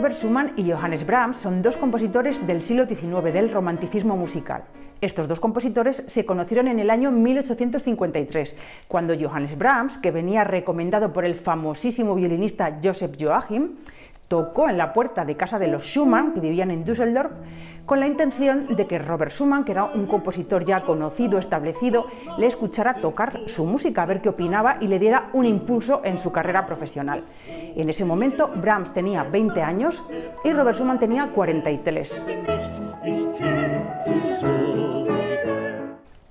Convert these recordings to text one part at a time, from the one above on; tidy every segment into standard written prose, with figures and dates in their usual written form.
Robert Schumann y Johannes Brahms son dos compositores del siglo XIX, del romanticismo musical. Estos dos compositores se conocieron en el año 1853, cuando Johannes Brahms, que venía recomendado por el famosísimo violinista Joseph Joachim, tocó en la puerta de casa de los Schumann, que vivían en Düsseldorf, con la intención de que Robert Schumann, que era un compositor ya conocido, establecido, le escuchara tocar su música, a ver qué opinaba y le diera un impulso en su carrera profesional. En ese momento Brahms tenía 20 años y Robert Schumann tenía 43.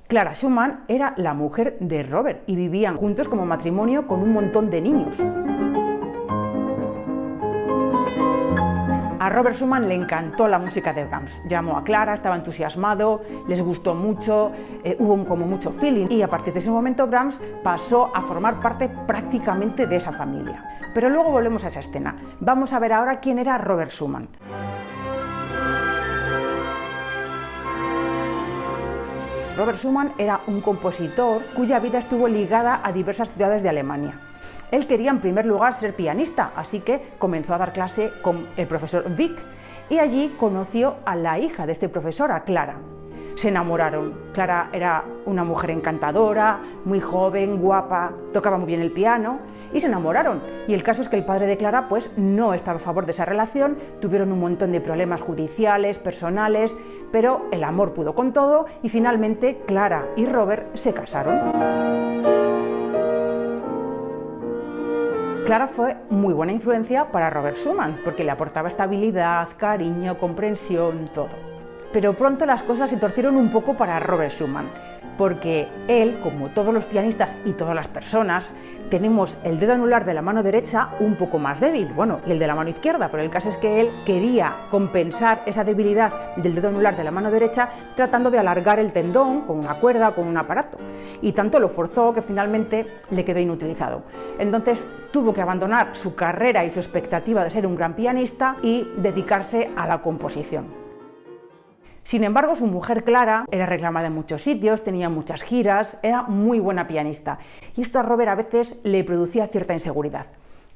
Clara Schumann era la mujer de Robert y vivían juntos como matrimonio con un montón de niños. A Robert Schumann le encantó la música de Brahms, llamó a Clara, estaba entusiasmado, les gustó mucho, hubo como mucho feeling y a partir de ese momento Brahms pasó a formar parte prácticamente de esa familia. Pero luego volvemos a esa escena. Vamos a ver ahora quién era Robert Schumann. Robert Schumann era un compositor cuya vida estuvo ligada a diversas ciudades de Alemania. Él quería en primer lugar ser pianista, así que comenzó a dar clase con el profesor Wieck y allí conoció a la hija de este profesor, a Clara. Se enamoraron. Clara era una mujer encantadora, muy joven, guapa, tocaba muy bien el piano y se enamoraron. Y el caso es que el padre de Clara pues no estaba a favor de esa relación, tuvieron un montón de problemas judiciales, personales, pero el amor pudo con todo y finalmente Clara y Robert se casaron. Clara fue muy buena influencia para Robert Schumann, porque le aportaba estabilidad, cariño, comprensión, todo. Pero pronto las cosas se torcieron un poco para Robert Schumann, porque él, como todos los pianistas y todas las personas, tenemos el dedo anular de la mano derecha un poco más débil, bueno, y el de la mano izquierda, pero el caso es que él quería compensar esa debilidad del dedo anular de la mano derecha tratando de alargar el tendón con una cuerda o con un aparato, y tanto lo forzó que finalmente le quedó inutilizado. Entonces tuvo que abandonar su carrera y su expectativa de ser un gran pianista y dedicarse a la composición. Sin embargo, su mujer Clara era reclamada en muchos sitios, tenía muchas giras, era muy buena pianista y esto a Robert a veces le producía cierta inseguridad.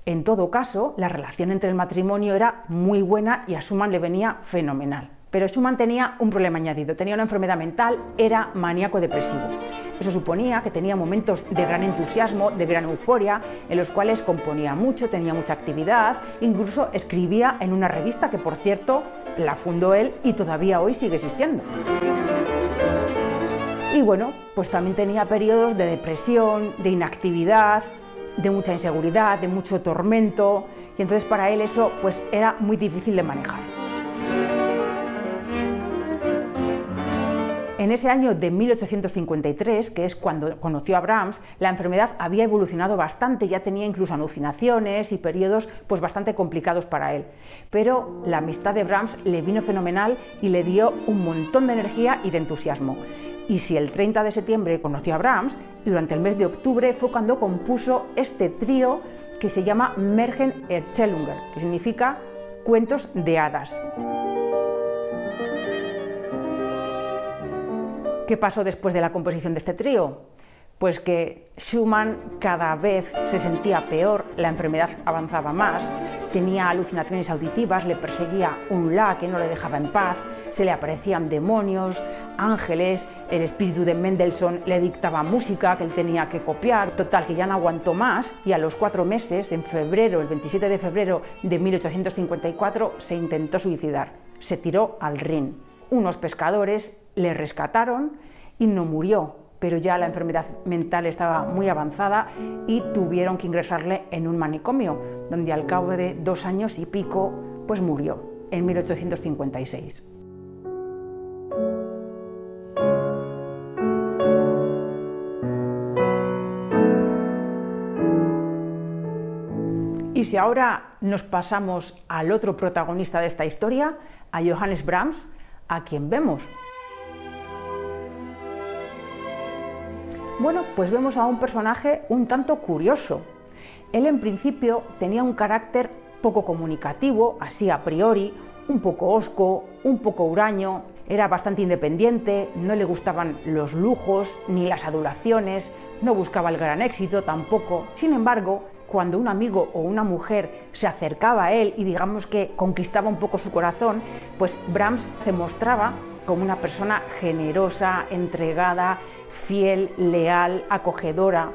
En todo caso, la relación entre el matrimonio era muy buena y a Schumann le venía fenomenal. Pero Schumann tenía un problema añadido, tenía una enfermedad mental, era maníaco depresivo. Eso suponía que tenía momentos de gran entusiasmo, de gran euforia, en los cuales componía mucho, tenía mucha actividad, incluso escribía en una revista que, por cierto, la fundó él y todavía hoy sigue existiendo. Y bueno, pues también tenía periodos de depresión, de inactividad, de mucha inseguridad, de mucho tormento, y entonces para él eso pues era muy difícil de manejar. En ese año de 1853, que es cuando conoció a Brahms, la enfermedad había evolucionado bastante, ya tenía incluso alucinaciones y periodos pues bastante complicados para él. Pero la amistad de Brahms le vino fenomenal y le dio un montón de energía y de entusiasmo. Y si el 30 de septiembre conoció a Brahms, durante el mes de octubre fue cuando compuso este trío que se llama Märchenerzählungen, que significa cuentos de hadas. ¿Qué pasó después de la composición de este trío? Pues que Schumann cada vez se sentía peor, la enfermedad avanzaba más, tenía alucinaciones auditivas, le perseguía un la que no le dejaba en paz, se le aparecían demonios, ángeles, el espíritu de Mendelssohn le dictaba música que él tenía que copiar, total que ya no aguantó más y a los 4 meses, en febrero, el 27 de febrero de 1854, se intentó suicidar, se tiró al Rin. Unos pescadores le rescataron y no murió, pero ya la enfermedad mental estaba muy avanzada y tuvieron que ingresarle en un manicomio, donde al cabo de 2 años y pico, pues murió, en 1856. Y si ahora nos pasamos al otro protagonista de esta historia, a Johannes Brahms, a quien vemos. Bueno, pues vemos a un personaje un tanto curioso. Él en principio tenía un carácter poco comunicativo, así a priori, un poco hosco, un poco huraño, era bastante independiente, no le gustaban los lujos ni las adulaciones, no buscaba el gran éxito tampoco. Sin embargo, cuando un amigo o una mujer se acercaba a él y digamos que conquistaba un poco su corazón, pues Brahms se mostraba como una persona generosa, entregada, fiel, leal, acogedora.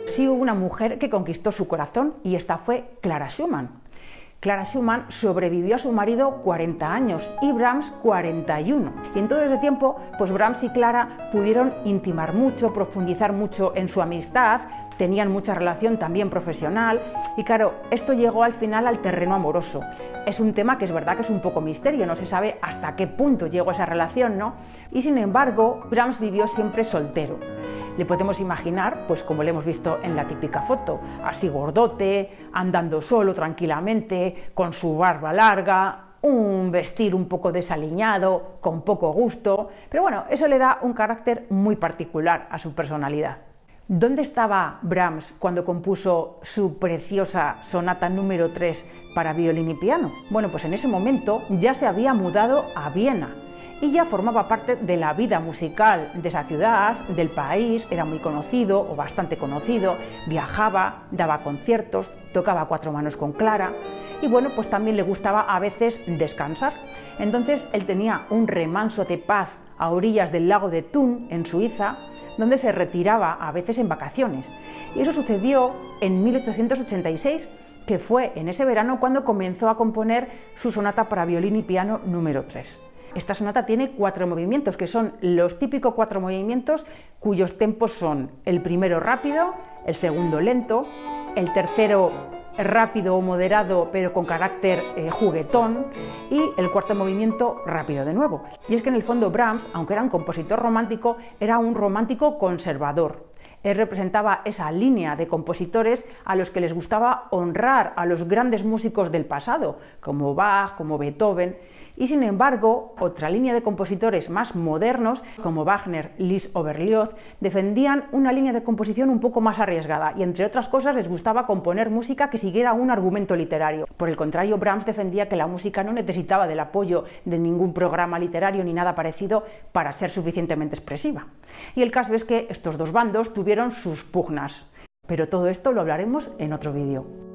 Sí hubo una mujer que conquistó su corazón y esta fue Clara Schumann. Clara Schumann sobrevivió a su marido 40 años y Brahms 41. Y en todo ese tiempo, pues Brahms y Clara pudieron intimar mucho, profundizar mucho en su amistad, tenían mucha relación también profesional y claro, esto llegó al final al terreno amoroso. Es un tema que es verdad que es un poco misterio, no se sabe hasta qué punto llegó esa relación, ¿no? Y sin embargo, Brahms vivió siempre soltero. Le podemos imaginar, pues como le hemos visto en la típica foto, así gordote, andando solo tranquilamente, con su barba larga, un vestir un poco desaliñado, con poco gusto, pero bueno, eso le da un carácter muy particular a su personalidad. ¿Dónde estaba Brahms cuando compuso su preciosa sonata número 3 para violín y piano? Bueno, pues en ese momento ya se había mudado a Viena y ya formaba parte de la vida musical de esa ciudad, del país, era muy conocido o bastante conocido, viajaba, daba conciertos, tocaba a cuatro manos con Clara y bueno, pues también le gustaba a veces descansar. Entonces él tenía un remanso de paz a orillas del lago de Thun, en Suiza, donde se retiraba a veces en vacaciones. Y eso sucedió en 1886, que fue en ese verano cuando comenzó a componer su sonata para violín y piano número 3. Esta sonata tiene 4 movimientos, que son los típicos 4 movimientos cuyos tempos son el primero rápido, el segundo lento, el tercero rápido o moderado pero con carácter juguetón y el cuarto movimiento rápido de nuevo. Y es que en el fondo Brahms, aunque era un compositor romántico, era un romántico conservador. Él representaba esa línea de compositores a los que les gustaba honrar a los grandes músicos del pasado, como Bach, como Beethoven, y sin embargo, otra línea de compositores más modernos, como Wagner, Liszt o Berlioz, defendían una línea de composición un poco más arriesgada y, entre otras cosas, les gustaba componer música que siguiera un argumento literario. Por el contrario, Brahms defendía que la música no necesitaba del apoyo de ningún programa literario ni nada parecido para ser suficientemente expresiva. Y el caso es que estos dos bandos tuvieron sus pugnas, pero todo esto lo hablaremos en otro vídeo.